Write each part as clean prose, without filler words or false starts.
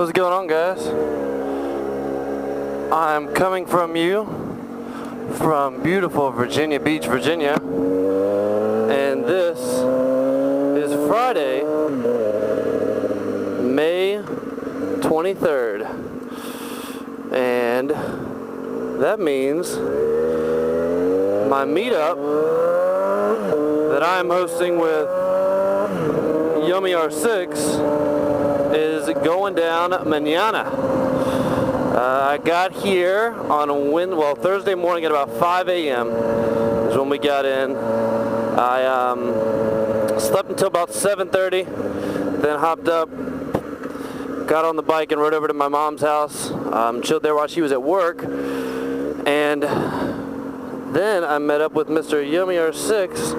What's going on, guys? I'm coming from you from beautiful Virginia Beach, Virginia, and this is Friday, May 23rd, and that means my meetup that I'm hosting with Yummy R6 is going down mañana. I got here on Thursday morning at about 5 a.m. is when we got in. I slept until about 7:30, then hopped up, got on the bike and rode over to my mom's house, chilled there while she was at work, and then I met up with Mr. Yummy R6,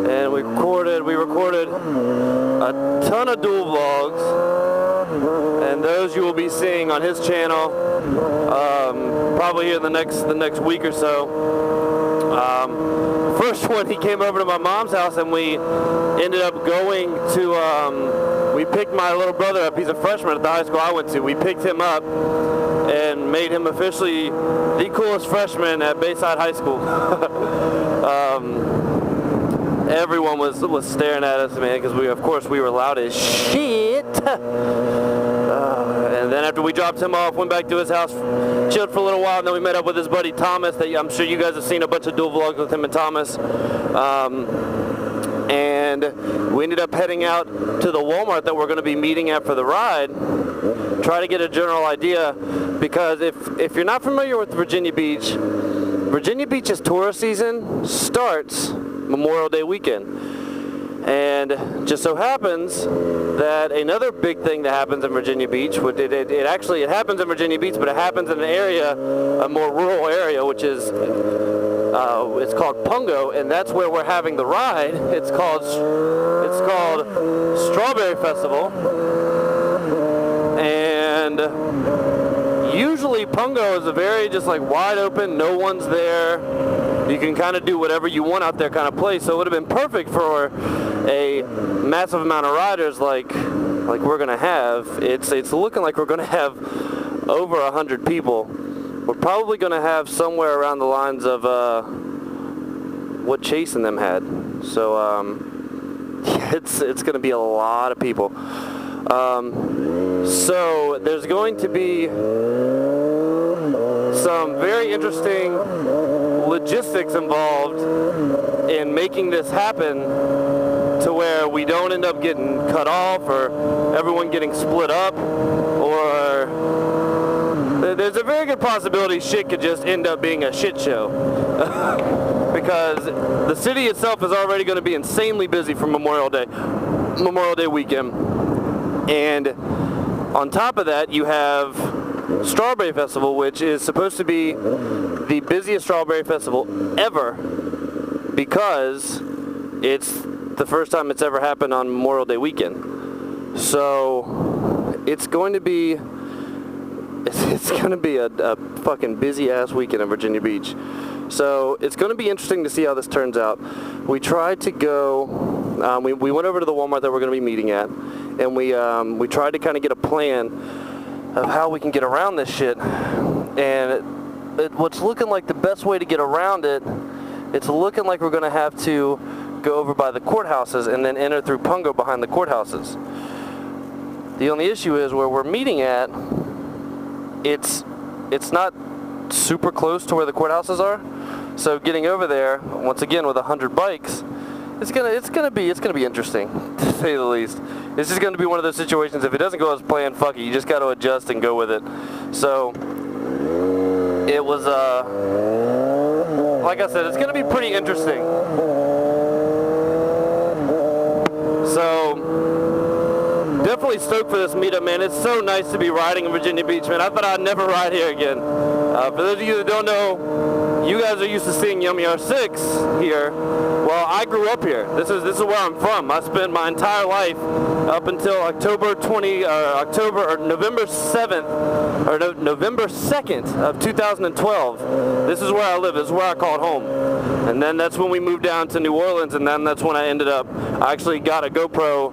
and we recorded a ton of dual vlogs, and those you will be seeing on his channel probably here in the next week or so. First one, he came over to my mom's house, and we ended up going to we picked my little brother up. He's a freshman at the high school I went to. We picked him up and made him officially the coolest freshman at Bayside High School. Everyone was staring at us, man, because we were loud as shit. And then after we dropped him off, went back to his house, chilled for a little while, and then we met up with his buddy Thomas. That I'm sure you guys have seen a bunch of dual vlogs with him and Thomas. And we ended up heading out to the Walmart that we're going to be meeting at for the ride. Try to get a general idea, because if you're not familiar with Virginia Beach's tourist season starts Memorial Day weekend. And just so happens that another big thing that happens in Virginia Beach, it happens in Virginia Beach, but it happens in an area, a more rural area, which is it's called Pungo, and that's where we're having the ride. It's called Strawberry Festival, and usually Pungo is a very just like wide open, no one's there. You can kind of do whatever you want out there kind of place. So it would have been perfect for a massive amount of riders like we're gonna have. It's looking like we're gonna have over 100 people. We're probably gonna have somewhere around the lines of what Chase and them had. So it's gonna be a lot of people. So there's going to be some very interesting logistics involved in making this happen, to where we don't end up getting cut off or everyone getting split up, or there's a very good possibility shit could just end up being a shit show. Because the city itself is already going to be insanely busy for Memorial Day weekend. And on top of that, you have Strawberry Festival, which is supposed to be the busiest strawberry festival ever, because it's the first time it's ever happened on Memorial Day weekend. So it's going to be a fucking busy ass weekend in Virginia Beach. So it's going to be interesting to see how this turns out. We tried to go, we went over to the Walmart that we're going to be meeting at, and we tried to kind of get a plan of how we can get around this shit. And what's looking like the best way to get around it, it's looking like we're going to have to go over by the courthouses and then enter through Pungo behind the courthouses. The only issue is where we're meeting at, it's not super close to where the courthouses are. So getting over there, once again with 100 bikes, it's gonna be interesting, to say the least. It's just gonna be one of those situations, if it doesn't go as planned, fuck it, you just gotta adjust and go with it. So it was like I said, it's gonna be pretty interesting. So definitely stoked for this meetup, man. It's so nice to be riding in Virginia Beach, man. I thought I'd never ride here again. For those of you that don't know, you guys are used to seeing Yummy R6 here. Well, I grew up here. This is where I'm from. I spent my entire life up until November 2nd of 2012. This is where I live. This is where I called home. And then that's when we moved down to New Orleans, and then that's when I actually got a GoPro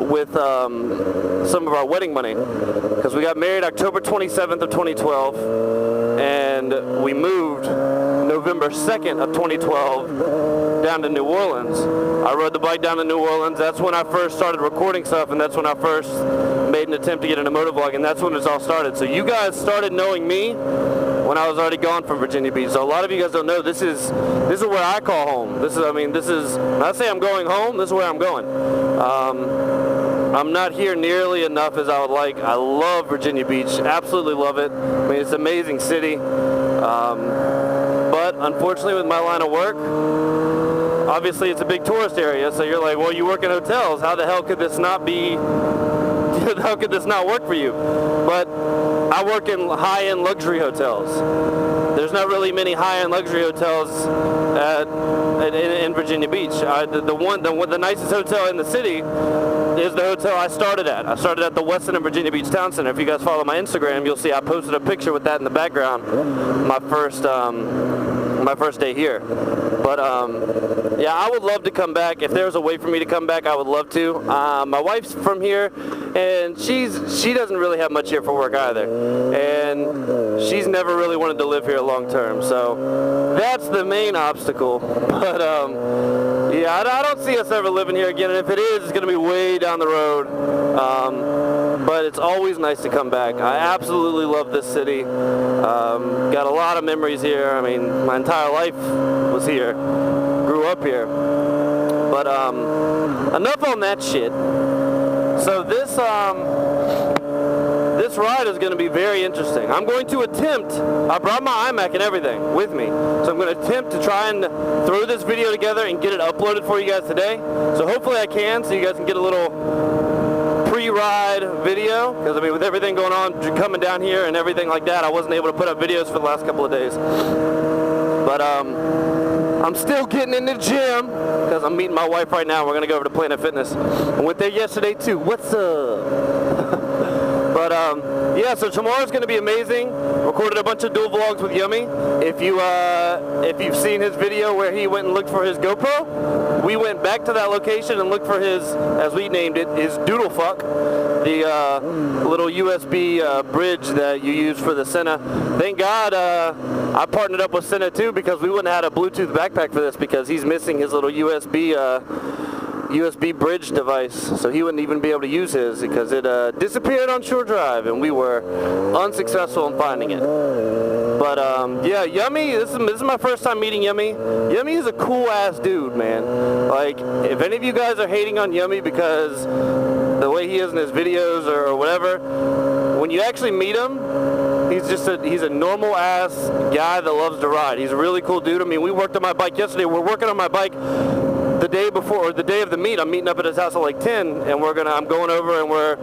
with some of our wedding money, because we got married October 27th of 2012, and we moved November 2nd of 2012 down to New Orleans. I rode the bike down to New Orleans. That's when I first started recording stuff, and that's when I first made an attempt to get into motovlog, and that's when it all started. So you guys started knowing me when I was already gone from Virginia Beach. So a lot of you guys don't know, this is where I call home. This is, when I say I'm going home, this is where I'm going. I'm not here nearly enough as I would like. I love Virginia Beach, absolutely love it. I mean, it's an amazing city. But unfortunately with my line of work, obviously it's a big tourist area, so you're like, well, you work in hotels, how the hell could this not be, how could this not work for you? But I work in high-end luxury hotels. There's not really many high-end luxury hotels in Virginia Beach. The nicest hotel in the city is the hotel I started at. I started at the Westin in Virginia Beach Town Center. If you guys follow my Instagram, you'll see I posted a picture with that in the background. My first day here. But yeah, I would love to come back. If there was a way for me to come back, I would love to. My wife's from here, and she doesn't really have much here for work either, and she's never really wanted to live here long term. So that's the main obstacle. But yeah, I don't see us ever living here again, and if it is, it's going to be way down the road. But it's always nice to come back. I absolutely love this city. Got a lot of memories here. I mean, my entire life was here. Grew up here. But enough on that shit. So this ride is going to be very interesting. I'm going to attempt, I brought my iMac and everything with me, so I'm going to attempt to try and throw this video together and get it uploaded for you guys today. So hopefully I can, so you guys can get a little pre-ride video, because I mean, with everything going on, coming down here and everything like that, I wasn't able to put up videos for the last couple of days. But I'm still getting in the gym, because I'm meeting my wife right now. We're going to go over to Planet Fitness. I went there yesterday too. What's up? But yeah, so tomorrow's going to be amazing. Recorded a bunch of dual vlogs with Yummy. If you've seen his video where he went and looked for his GoPro, we went back to that location and looked for his, as we named it, his doodle fuck, the little USB bridge that you use for the Senna. Thank God I partnered up with Senna too, because we wouldn't have had a Bluetooth backpack for this, because he's missing his little USB bridge device, so he wouldn't even be able to use his, because it disappeared on Shore Drive, and we were unsuccessful in finding it. But yeah, Yummy, this is my first time meeting Yummy. Yummy is a cool ass dude, man. Like, if any of you guys are hating on Yummy because the way he is in his videos or whatever, when you actually meet him, he's a normal ass guy that loves to ride. He's a really cool dude. I mean, we worked on my bike yesterday. We're working on my bike the day before, or the day of the meet. I'm meeting up at his house at like 10, and I'm going over and we're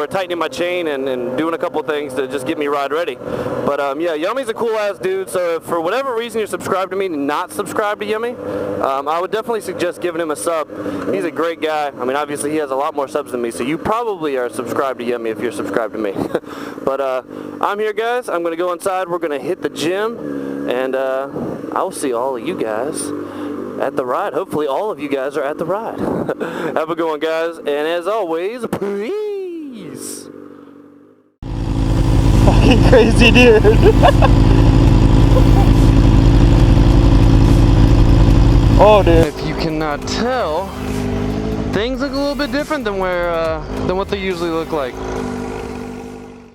tightening my chain and doing a couple of things to just get me ride ready. But yeah, Yummy's a cool ass dude. So if for whatever reason you're subscribed to me and not subscribed to Yummy, I would definitely suggest giving him a sub. He's a great guy. I mean, obviously he has a lot more subs than me, so you probably are subscribed to Yummy if you're subscribed to me. But I'm here, guys. I'm gonna go inside. We're gonna hit the gym, and I will see all of you guys at the ride. Hopefully all of you guys are at the ride. Have a good one, guys, and as always, peace. Fucking crazy dude. Oh, dude. If you cannot tell, things look a little bit different than what they usually look like.